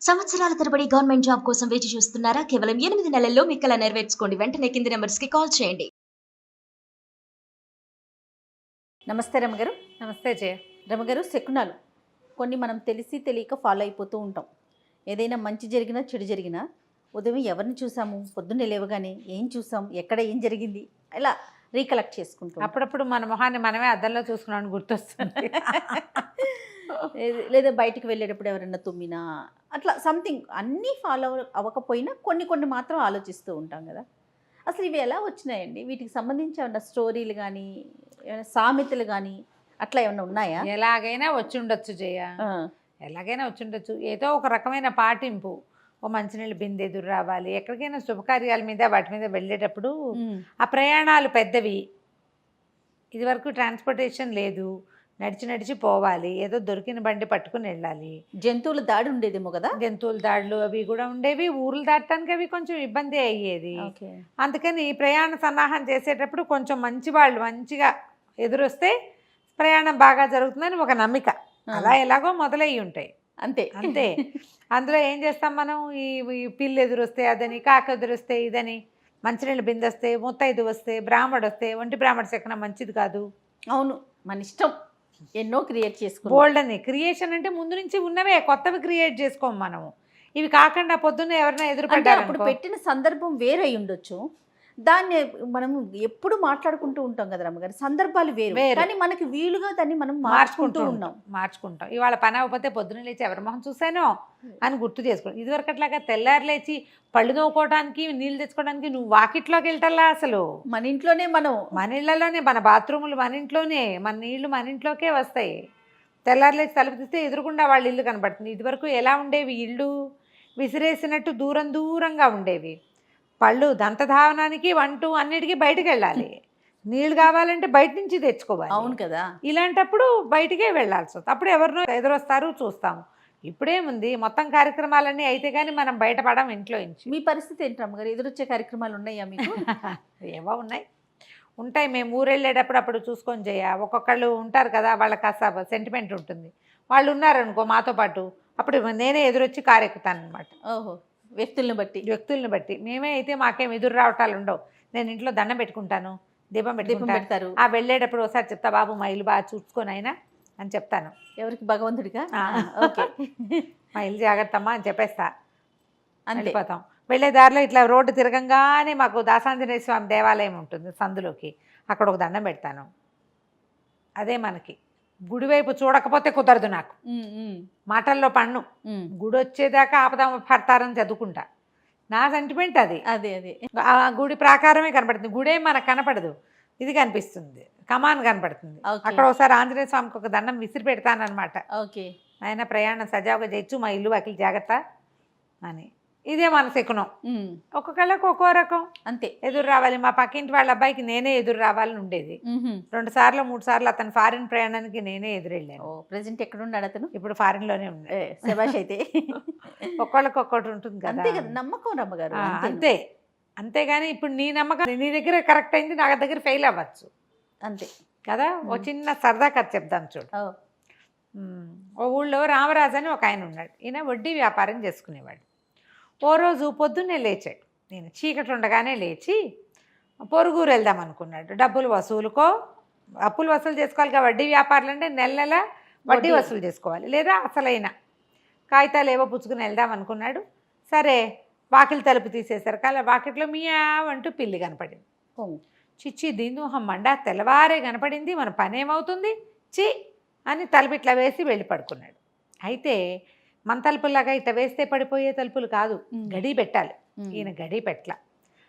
సంవత్సరాల తరబడి government job కోసం వేచి చూస్తున్నారా? కేవలం 8 నెలల్లో మీ కల నెరవేర్చుకోండి. వెంటనే కింది నంబర్స్‌కి కాల్ చేయండి. నమస్తే రమగారు. నమస్తే జయ. రమగారు, శకునాలు కొన్ని మనం తెలిసి తెలియక ఫాలో అయిపోతూ ఉంటాం. ఏదైనా మంచి జరిగినా చెడు జరిగినా ఉదయం ఎవరిని చూసాము, పొద్దున్నే లేవగానే ఏం చూసాం, ఎక్కడ ఏం జరిగింది, ఇలా రీకలెక్ట్ చేసుకుంటాం. అప్పుడప్పుడు మన మొహాన్ని మనమే అద్దంలో చూసుకున్నాను గుర్తొస్తుంది. లేదా బయటికి వెళ్ళేటప్పుడు ఎవరైనా తుమ్మినా అట్లా సంథింగ్ అన్నీ ఫాలో అవ్వకపోయినా కొన్ని మాత్రం ఆలోచిస్తూ ఉంటాం కదా. అసలు ఇవి ఎలా వచ్చినాయండి? వీటికి సంబంధించి ఏమన్నా స్టోరీలు కానీ ఏమైనా సామెతలు కానీ అట్లా ఏమన్నా ఉన్నాయా? ఎలాగైనా వచ్చి ఉండొచ్చు జయ, ఎలాగైనా వచ్చి ఉండొచ్చు. ఏదో ఒక రకమైన పాటింపు. ఓ మంచినీళ్ళు బిందె ఎదురు రావాలి. ఎక్కడికైనా శుభకార్యాల మీద వాటి మీద వెళ్ళేటప్పుడు ఆ ప్రయాణాలు పెద్దవి. ఇదివరకు ట్రాన్స్పోర్టేషన్ లేదు, నడిచి పోవాలి. ఏదో దొరికిన బండి పట్టుకుని వెళ్ళాలి. జంతువుల దాడి ఉండేదేమో కదా. జంతువుల దాడులు అవి కూడా ఉండేవి. ఊర్లు దాటడానికి అవి కొంచెం ఇబ్బంది అయ్యేది. అందుకని ప్రయాణ సన్నాహం చేసేటప్పుడు కొంచెం మంచి వాళ్ళు మంచిగా ఎదురొస్తే ప్రయాణం బాగా జరుగుతుందని ఒక నమ్మిక. అలా ఎలాగో మొదలయ్యి ఉంటాయి. అంతే అంతే. అందులో ఏం చేస్తాం మనం, ఈ పిల్లి ఎదురొస్తే అదని, కాక ఎదురొస్తే ఇదని, మంచినీళ్ళు బిందె వస్తే, ముత్తైదు వస్తే, బ్రాహ్మడు వస్తే, ఒంటి బ్రాహ్మడు శకునం మంచిది కాదు. అవును, మన ఇష్టం. ఎన్నో క్రియేట్ చేసుకో. బోల్డ్ అని క్రియేషన్ అంటే ముందు నుంచి ఉన్నవే, కొత్తవి క్రియేట్ చేసుకోము మనము. ఇవి కాకుండా పొద్దున్న ఎవరైనా ఎదురుపడ్డారు, అప్పుడు పెట్టిన సందర్భం వేరే ఉండొచ్చు. దాన్ని మనం ఎప్పుడు మాట్లాడుకుంటూ ఉంటాం కదా రమ్మగారు. సందర్భాలు వేరు, కానీ మనకి వీలుగా దాన్ని మనం మార్చుకుంటాం. ఇవాళ పని అవ్వకపోతే పొద్దున్న లేచి ఎవరి మొహం చూసానో అని గుర్తు చేసుకోండి. ఇదివరకు అట్లాగా తెల్లారు లేచి పళ్ళు నవ్వుకోవడానికి, నీళ్ళు తెచ్చుకోవడానికి నువ్వు వాకిట్లోకి వెళ్తల్లా. అసలు మన ఇంట్లోనే, మన ఇళ్లలోనే, మన బాత్రూములు మన ఇంట్లోనే, మన నీళ్లు మన ఇంట్లోకే వస్తాయి. తెల్లారు లేచి తలుపు తీస్తే ఎదురుకుండా వాళ్ళ ఇల్లు కనబడుతుంది. ఇదివరకు ఎలా ఉండేవి, ఇళ్ళు విసిరేసినట్టు దూరంగా ఉండేవి. పళ్ళు దంతధావనానికి, వంటూ అన్నిటికీ బయటకు వెళ్ళాలి. నీళ్ళు కావాలంటే బయట నుంచి తెచ్చుకోవాలి. అవును కదా. ఇలాంటప్పుడు బయటికే వెళ్ళాల్సి వస్తుంది. అప్పుడు ఎవరినో ఎదురొస్తారు, చూస్తాము. ఇప్పుడేముంది, మొత్తం కార్యక్రమాలన్నీ అయితే కానీ మనం బయటపడం ఇంట్లో నుంచి. మీ పరిస్థితి ఏంటి రమ్మగారు? ఎదురొచ్చే కార్యక్రమాలు ఉన్నాయా మీకు? ఏవో ఉంటాయి. మేము ఊరెళ్ళేటప్పుడు అప్పుడు చూసుకొని చేయ. ఒక్కొక్కళ్ళు ఉంటారు కదా, వాళ్ళకి కాస్త సెంటిమెంట్ ఉంటుంది. వాళ్ళు ఉన్నారనుకో మాతో పాటు, అప్పుడు నేనే ఎదురొచ్చి కారెక్కుతాను అనమాట. ఓహో, వ్యక్తులను బట్టి. మేమే అయితే మాకేం ఎదురు రావటాలు ఉండవు. నేను ఇంట్లో దండం పెట్టుకుంటాను, దీపం పెడతారు. ఆ వెళ్ళేటప్పుడు ఒకసారి చెప్తా, బాబు మా ఇల్లు బాగా చూసుకొని అయినా అని చెప్తాను. ఎవరికి? భగవంతుడిగా. ఓకే, మా ఇల్లు జాగ్రత్తమ్మా అని చెప్పేస్తా, వెళ్ళిపోతాం. వెళ్ళే దారిలో ఇట్లా రోడ్డు తిరగంగానే మాకు దాసాంజనేయ స్వామి దేవాలయం ఉంటుంది సందులోకి, అక్కడ ఒక దండం పెడతాను. అదే మనకి. గుడివైపు చూడకపోతే కుదరదు నాకు, మాటల్లో పన్ను. గుడి వచ్చేదాకా ఆపదామ పడతారని చదువుకుంటా. నా సెంటిమెంట్ అది. ఆ గుడి ప్రాకారమే కనపడుతుంది, గుడే మనకు కనపడదు, ఇది కనిపిస్తుంది, కమాన్ కనపడుతుంది. అక్కడ ఒకసారి ఆంజనేయ స్వామికి ఒక దండం విసిరి పెడతానమాట. ఆయన ప్రయాణం సజావుగా చేయొచ్చు, మా ఇల్లు వాకిలి జాగ్రత్త అని. ఇదే మన శకునం. ఒక్కొక్కళ్ళకి ఒక్కో రకం. అంతే. ఎదురు రావాలి. మా పక్కింటి వాళ్ళ అబ్బాయికి నేనే ఎదురు రావాలని ఉండేది. 2 సార్లు 3 సార్లు అతను ఫారిన్ ప్రయాణానికి నేనే ఎదురెళ్ళాను. ప్రెజెంట్ ఎక్కడ ఉన్నాడు అతను? ఇప్పుడు ఫారిన్ లోనే ఉన్నాడు. శభాష్. అయితే ఒక్కొక్కళ్ళకి ఒక్కటి ఉంటుంది కదా, నమ్మకం రమ్మగారు. అంతేగాని ఇప్పుడు నీ నమ్మకం నీ దగ్గర కరెక్ట్ అయింది, నా దగ్గర ఫెయిల్ అవ్వచ్చు. అంతే కదా. ఓ చిన్న సరదా కథ చెప్దాం చూడు. ఓ ఊళ్ళో రామరాజు అని ఒక ఆయన ఉన్నాడు. ఈయన వడ్డీ వ్యాపారం చేసుకునేవాడు. ఓ రోజు పొద్దున్నే లేచాడు. నేను చీకటి ఉండగానే లేచి పొరుగురు వెళ్దాం అనుకున్నాడు. అప్పులు వసూలు చేసుకోవాలి. వడ్డీ వ్యాపారులు అంటే నెల వడ్డీ వసూలు చేసుకోవాలి, లేదా అసలైన కాగితాలు ఏవో పుచ్చుకుని వెళ్దాం అనుకున్నాడు. సరే, వాకిలి తలుపు తీసేసరికి అలా వాకిట్లో అంటూ పిల్లి కనపడింది. చిచ్చి దీనోహం మండా, తెల్లవారే కనపడింది, మన పని ఏమవుతుంది చి అని తలుపు ఇట్లా వేసి వెళ్ళి పడుకున్నాడు. అయితే మన తలుపులాగా ఇట్లా వేస్తే పడిపోయే తలుపులు కాదు, గడి పెట్టాలి. ఈయన గడి పెట్టల.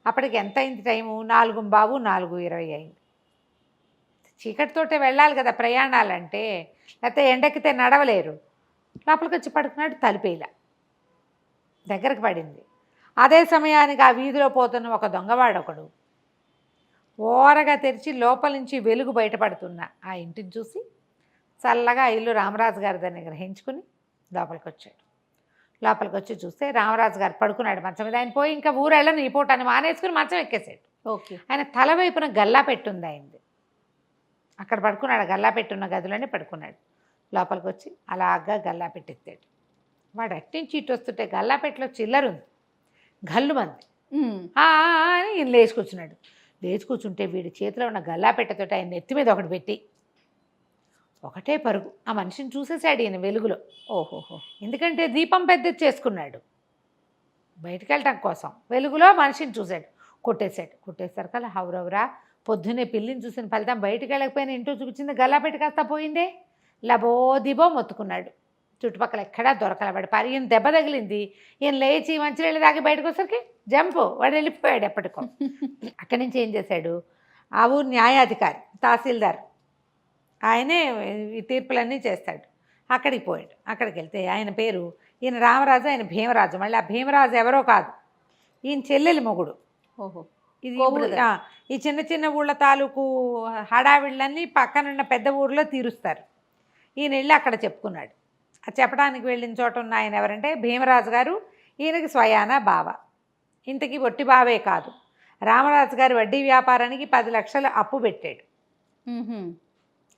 అప్పటికి ఎంత అయింది టైము? 4:15, 4:20 అయింది. చీకటితోటే వెళ్ళాలి కదా ప్రయాణాలంటే, లేకపోతే ఎండెక్కితే నడవలేరు. లోపలికి వచ్చి పడుకున్నాడు. తలుపేలా దగ్గరకు పడింది. అదే సమయానికి ఆ వీధిలో పోతున్న ఒక దొంగవాడొకడు ఓరగా తెరిచి లోపల నుంచి వెలుగు బయటపడుతున్న ఆ ఇంటిని చూసి చల్లగా ఇల్లు రామరాజు గారిదని గ్రహించుకుని లోపలికి వచ్చాడు. లోపలికి వచ్చి చూస్తే రామరాజు గారు పడుకున్నాడు మంచం మీద. ఆయన పోయి ఇంకా ఊరెళ్ళను ఈ పూట అని మానేసుకుని మంచం ఎక్కేసాడు. ఆయన తల వైపున గల్లా పెట్టుంది అయింది. అక్కడ పడుకున్నాడు, గల్లా పెట్టున్న గదిలోనే పడుకున్నాడు. లోపలికి వచ్చి అలాగా గల్లా పెట్టెత్తాడు. వాడు అట్టించి ఇటు వస్తుంటే గల్లాపెట్టలో చిల్లరుంది, గల్లు మంది ఉమ్. అని ఈయన లేచి కూర్చున్నాడు. లేచి కూర్చుంటే వీడి చేతిలో ఉన్న గల్లాపెట్టతో ఆయన నెత్తి మీద ఒకటి పెట్టి ఒకటే పరుగు. ఆ మనిషిని చూసేసాడు ఈయన వెలుగులో. ఓహోహో. ఎందుకంటే దీపం పెద్దది చేసుకున్నాడు బయటికి వెళ్ళటం కోసం, వెలుగులో మనిషిని చూశాడు. కొట్టేసరికల్లా హౌరవరా పొద్దున్నే పిల్లిని చూసిన ఫలితం బయటికి వెళ్ళకపోయినా ఇంటూ చూపించింది గల్లాపెట్టి కాస్త పోయిందే. లబో దిబో మొత్తుకున్నాడు. చుట్టుపక్కల ఎక్కడా దొరకలవాడు. ఈయన దెబ్బ తగిలింది. ఈయన లేచి మంచినీళ్ళు తాగి బయటకు వచ్చేసరికి జంపు, వాడు వెళ్ళిపోయాడు ఎప్పటికో. అక్కడి నుంచి ఏం చేశాడు, ఆ ఊరు న్యాయాధికారి తహసీల్దార్ ఆయనే ఈ తీర్పులన్నీ చేస్తాడు. అక్కడికి పోయాడు. అక్కడికి వెళ్తే ఆయన పేరు, ఈయన రామరాజు, ఆయన భీమరాజు. మళ్ళీ ఆ భీమరాజు ఎవరో కాదు, ఈయన చెల్లెలి మొగుడు. ఓహో. ఇది కోబ్రదర్. ఈ చిన్న చిన్న ఊళ్ళ తాలూకు హడావిళ్ళన్నీ పక్కనున్న పెద్ద ఊరిలో తీరుస్తారు. ఈయన వెళ్ళి అక్కడ చెప్పుకున్నాడు. ఆ చెప్పడానికి వెళ్ళిన చోట ఉన్న ఆయన ఎవరంటే భీమరాజు గారు, ఈయనకి స్వయాన బావ. ఇంతకీ ఒట్టి బావే కాదు, రామరాజు గారి వడ్డీ వ్యాపారానికి 10 లక్షలు అప్పు పెట్టాడు. ఉహుం.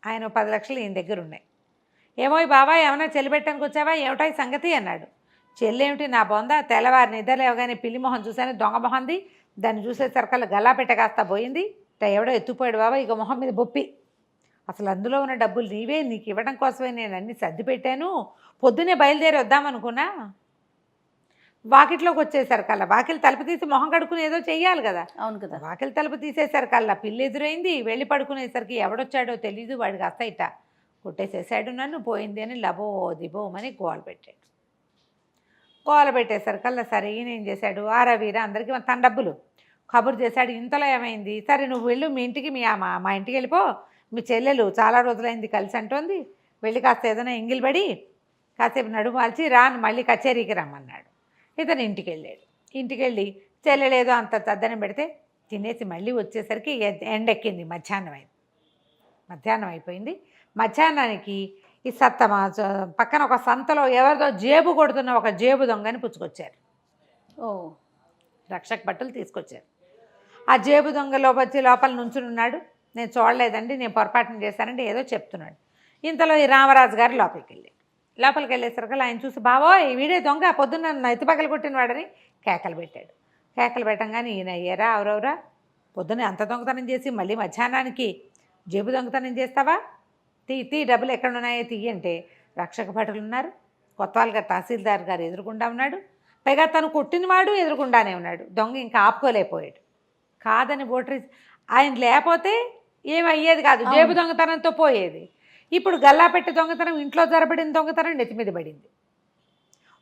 ఆయన 10 లక్షలు ఈయన దగ్గర ఉన్నాయి. ఏమో బావా ఏమైనా చెల్లిపెట్టడానికి వచ్చావా, ఏమిటో ఈ సంగతి అన్నాడు. చెల్లేమిటి నా బొంద, తెల్లవారి నిద్ర లేవగానే పిల్లి మొహం చూశాను, దొంగ మొహంది. దాన్ని చూసేసరికల్లా గల్లాపెట్ట కాస్త పోయింది, ఎవడో ఎత్తుపోయాడు బాబా, ఇక మొహం మీద బొప్పి. అసలు అందులో ఉన్న డబ్బులు నీవే, నీకు ఇవ్వడం కోసమే నేను అన్నీ సర్ది పెట్టాను. పొద్దునే బయలుదేరి వద్దామనుకున్నా, వాకిట్లోకి వచ్చేసరికల్లా వాకిలి తలుపు తీసి మొహం కడుక్కుని ఏదో చెయ్యాలి కదా. అవును కదా. వాకిలి తలుపు తీసేసరికల్లా పిల్లి ఎదురైంది. వెళ్ళి పడుకునేసరికి ఎవడొచ్చాడో తెలీదు, వాడికి అస్త ఇట్ట కొట్టేసేసాడు నన్ను, పోయింది అని లబో దిబోమని గోల పెట్టాడు. గోల పెట్టేసరికల్లా సరే ఈయన ఏం చేశాడు, ఆరవీర అందరికీ తన డబ్బులు కబురు చేశాడు. ఇంతలో ఏమైంది, సరే నువ్వు వెళ్ళు మీ ఇంటికి, మా ఇంటికి వెళ్ళిపో, మీ చెల్లెలు చాలా రోజులైంది కలిసి అంటోంది, వెళ్ళి కాస్త ఏదైనా ఎంగిలిపడి కాసేపు నడుము వాల్చి రాను మళ్ళీ కచేరీకి రమ్మన్నాడు. ఇతను ఇంటికి వెళ్ళాడు. ఇంటికి వెళ్ళి చెల్లెలు ఏదో అంత తద్దనం పెడితే తినేసి మళ్ళీ వచ్చేసరికి ఎండెక్కింది, మధ్యాహ్నం అయిపోయింది. మధ్యాహ్నానికి ఈ పక్కన ఒక సంతలో ఎవరిదో జేబు కొడుతున్న ఒక జేబు దొంగని పుచ్చుకొచ్చారు. ఓ. రక్షక బట్టలు తీసుకొచ్చారు. ఆ జేబు దొంగలో వచ్చి లోపల నుంచుని ఉన్నాడు. నేను చూడలేదండి, నేను పొరపాటున చేశానండి ఏదో చెప్తున్నాడు. ఇంతలో ఈ రామరాజు గారు లోపలికి వెళ్ళేసరికి ఆయన చూసి బావోయ్ వీడే దొంగ, పొద్దున్న నైతి పగలు కొట్టిన వాడని కేకలు పెట్టాడు. కేకలు పెట్టంగానే ఈయన అయ్యారా అవరవరా, పొద్దున్న అంత దొంగతనం చేసి మళ్ళీ మధ్యాహ్నానికి జేబు దొంగతనం చేస్తావా, తీ డబ్బులు ఎక్కడున్నాయో తీయి అంటే రక్షక భటులు ఉన్నారు. కొత్తవాళ్ళ గారు తహసీల్దార్ గారు ఎదురుకుండా ఉన్నాడు. పైగా తను కొట్టినవాడు ఎదురుకుండానే ఉన్నాడు. దొంగ ఇంకా ఆపుకోలేకపోయాడు. కాదని ఓటరీ ఆయన లేకపోతే ఏమయ్యేది కాదు, జేబు దొంగతనంతో పోయేది. ఇప్పుడు గల్లాపెట్టి దొంగతనం, ఇంట్లో జరబడిన దొంగతనం నెత్తి మీద పడింది.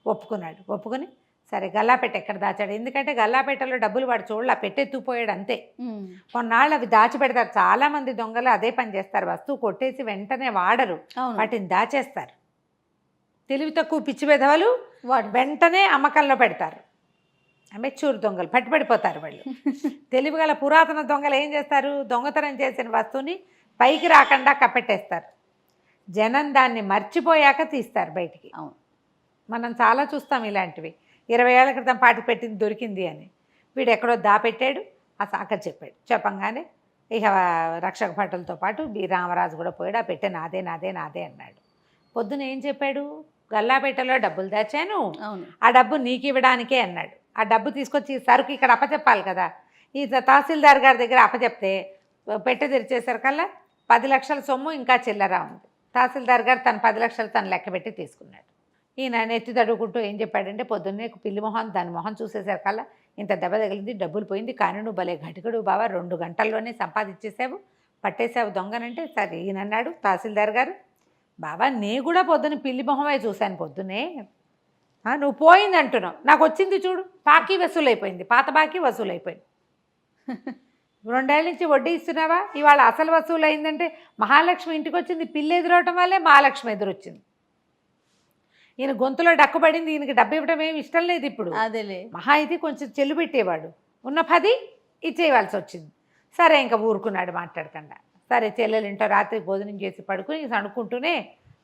ఒప్పుకుని సరే గల్లాపెట్ట ఎక్కడ దాచాడు, ఎందుకంటే గల్లాపెట్టలో డబ్బులు వాడు చూడలా, పెట్టెత్తుపోయాడు అంతే. కొన్నాళ్ళు అవి దాచిపెడతారు. చాలామంది దొంగలు అదే పని చేస్తారు, వస్తువు కొట్టేసి వెంటనే వాడరు, వాటిని దాచేస్తారు. తెలివి తక్కువ పిచ్చి వెధవలు వెంటనే అమ్మకంలో పెడతారు. మెచ్యూర్ దొంగలు పట్టుబడిపోతారు వాళ్ళు. తెలివిగల పురాతన దొంగలు ఏం చేస్తారు, దొంగతనం చేసిన వస్తువుని పైకి రాకుండా కప్పెట్టేస్తారు. జనం దాన్ని మర్చిపోయాక తీస్తారు బయటికి. అవును, మనం చాలా చూస్తాం ఇలాంటివి. 20 ఏళ్ల క్రితం పాటి పెట్టింది దొరికింది అని వీడు ఎక్కడో దాపెట్టాడు. ఆ సాక చెప్పాడు. చెప్పంగానే ఇక రక్షక భటులతో పాటు బి రామరాజు కూడా పోయాడు. ఆ పెట్టె నాదే అన్నాడు. పొద్దున ఏం చెప్పాడు, గల్లాపెట్టెలో డబ్బులు దాచాను, ఆ డబ్బు నీకు ఇవ్వడానికే అన్నాడు. ఆ డబ్బు తీసుకొచ్చి సరుకు ఇక్కడ అప్పచెప్పాలి కదా. ఈ తహసీల్దార్ గారి దగ్గర అప్పచెప్తే పెట్టె తెరిచేసరికల్లా 10 లక్షల సొమ్ము ఇంకా చిల్లర ఉంది. తహసీల్దార్ గారు తన 10 లక్షలు తను లెక్కబెట్టి తీసుకున్నాడు. ఈయన నెత్తి తడుకుంటూ ఏం చెప్పాడంటే, పొద్దున్నే పిల్లి మొహం దాని మొహం చూసేసరికల్లా ఇంత దెబ్బ తగిలింది, డబ్బులు పోయింది, కానీ నువ్వు భలే ఘటికుడు బావా, 2 గంటల్లోనే సంపాదించేసావు, పట్టేసావు దొంగనంటే. సరే ఈయన అన్నాడు తహసీల్దార్ గారు, బావా నే కూడా పొద్దున్న పిల్లి మొహమే చూశాను పొద్దున్నే, నువ్వు పోయింది అంటున్నావు, నాకు వచ్చింది చూడు, బాకీ వసూలైపోయింది, పాత బాకీ వసూలైపోయింది. 2 ఏళ్ళ నుంచి వడ్డీ ఇస్తున్నావా, ఇవాళ అసలు వసూలు అయిందంటే మహాలక్ష్మి ఇంటికి వచ్చింది, పిల్లి ఎదురవటం వల్లే మహాలక్ష్మి ఎదురొచ్చింది. ఈయన గొంతులో డక్కుపడింది. ఈయనకి డబ్బు ఇవ్వడం ఏమి ఇష్టం లేదు ఇప్పుడు. అదేలే మహా అయితే కొంచెం చెల్లు పెట్టేవాడు, ఉన్న 10 ఇచ్చేయవలసి వచ్చింది. సరే ఇంకా ఊరుకున్నాడు మాట్లాడకుండా. సరే చెల్లెలింటో రాత్రి భోజనం చేసి పడుకుని సణుక్కుంటూనే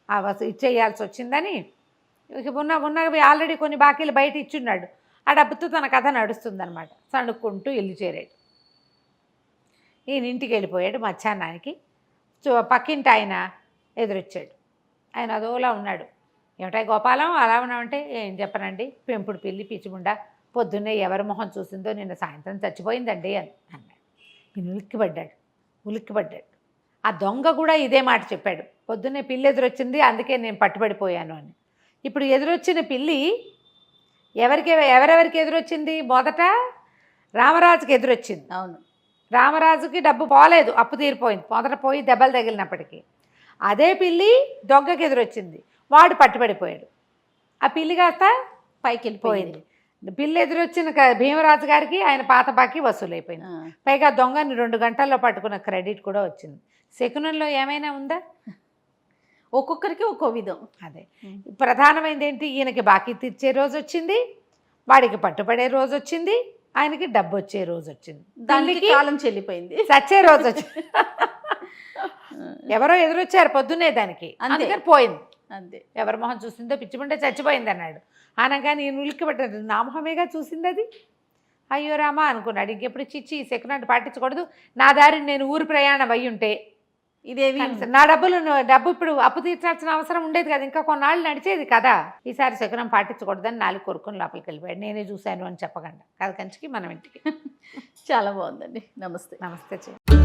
ఆ ఇచ్చేయాల్సి వచ్చిందని ఇక ఉన్నవి ఆల్రెడీ కొన్ని బాకీలు బయట ఇచ్చున్నాడు. ఆ డబ్బుతో తన కథ నడుస్తుందన్నమాట. సణుక్కుంటూ ఇల్లు చేరాడు. ఈయన ఇంటికి వెళ్ళిపోయాడు. మధ్యాహ్నానికి పక్కింటి ఆయన ఎదురొచ్చాడు. ఆయన అదోలా ఉన్నాడు. ఏమిటా గోపాలం అలా ఉన్నామంటే ఏం చెప్పనండి, పెంపుడు పిల్లి పిచ్చిముండ పొద్దున్నే ఎవరి మొహం చూసిందో నిన్న సాయంత్రం చచ్చిపోయిందండి అని అన్నాడు. ఈయన ఉలిక్కిపడ్డాడు. ఆ దొంగ కూడా ఇదే మాట చెప్పాడు, పొద్దున్నే పిల్లి ఎదురొచ్చింది అందుకే నేను పట్టుబడిపోయాను అని. ఇప్పుడు ఎదురొచ్చిన పిల్లి ఎవరెవరికి ఎదురొచ్చింది? మొదట రామరాజుకి ఎదురొచ్చింది. అవును. రామరాజుకి డబ్బు పోలేదు, అప్పు తీరిపోయింది, మొదట పోయి దెబ్బలు తగిలినప్పటికీ. అదే పిల్లి దొంగకి ఎదురొచ్చింది, వాడు పట్టుబడిపోయాడు. ఆ పిల్లి కాస్త పైకి వెళ్ళిపోయింది. పిల్లి ఎదురొచ్చిన భీమరాజు గారికి ఆయన పాత బాకీ వసూలైపోయింది. పైగా దొంగని 2 గంటల్లో పట్టుకున్న క్రెడిట్ కూడా వచ్చింది. శకునంలో ఏమైనా ఉందా? ఒక్కొక్కరికి ఒక్కో విధం. అదే ప్రధానమైనది ఏంటి, ఈయనకి బాకీ తీర్చే రోజు వచ్చింది, వాడికి పట్టుబడే రోజు వచ్చింది, ఆయనకి డబ్బు వచ్చే రోజు వచ్చింది, దానికి కాలం చెల్లిపోయింది, చచ్చే రోజు వచ్చింది. ఎవరో ఎదురొచ్చారు పొద్దున్నే దానికి, అందుకని పోయింది. అంతే. ఎవరి మొహం చూసిందో పిచ్చిముంటే చచ్చిపోయింది అన్నాడు. అనగానే ఈయన ఉలిక్కిపడ్డాడు, నా మొహమేగా చూసింది అది. అయ్యో రామా అనుకున్నాడు. ఇంకెప్పుడు చిచ్చి సెకండ్ పాటించకూడదు, నా దారిని నేను ఊరు ప్రయాణం అయ్యి ఉంటే ఇదేవి నా డబ్బు ఇప్పుడు అప్పు తీర్చాల్సిన అవసరం ఉండేది కదా, ఇంకా కొన్నాళ్ళు నడిచేది కదా. ఈసారి శకునం పాటించకూడదని 4 కొరుకుని లోపలికి వెళ్ళిపోయాడు. నేనే చూశాను అని చెప్పకుండా కథ కంచికి మనం ఇంటికి. చాలా బాగుందండి. నమస్తే. నమస్తే.